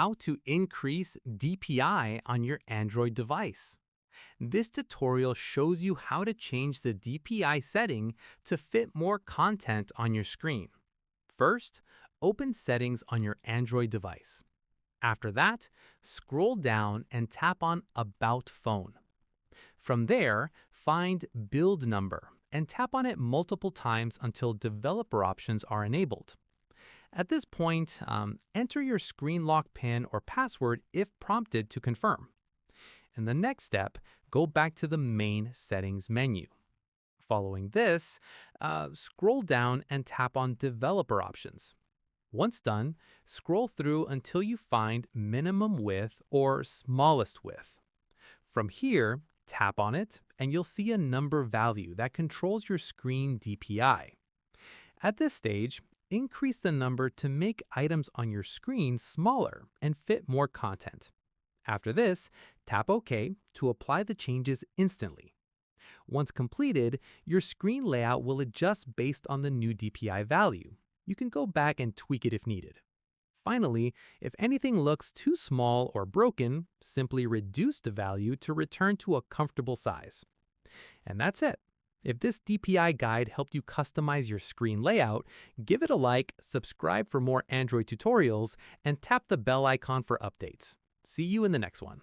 how to increase DPI on your Android device. This tutorial shows you how to change the DPI setting to fit more content on your screen. First, open Settings on your Android device. After that, scroll down and tap on About Phone. From there, find Build Number and tap on it multiple times until developer options are enabled. At this point, enter your screen lock PIN or password if prompted to confirm. In the next step, go back to the main settings menu. Following this, scroll down and tap on Developer Options. Once done, scroll through until you find Minimum Width or Smallest Width. From here, tap on it, and you'll see a number value that controls your screen DPI. At this stage, increase the number to make items on your screen smaller and fit more content. After this, tap OK to apply the changes instantly. Once completed, your screen layout will adjust based on the new DPI value. You can go back and tweak it if needed. Finally, if anything looks too small or broken, simply reduce the value to return to a comfortable size. And that's it. If this DPI guide helped you customize your screen layout, give it a like, subscribe for more Android tutorials, and tap the bell icon for updates. See you in the next one.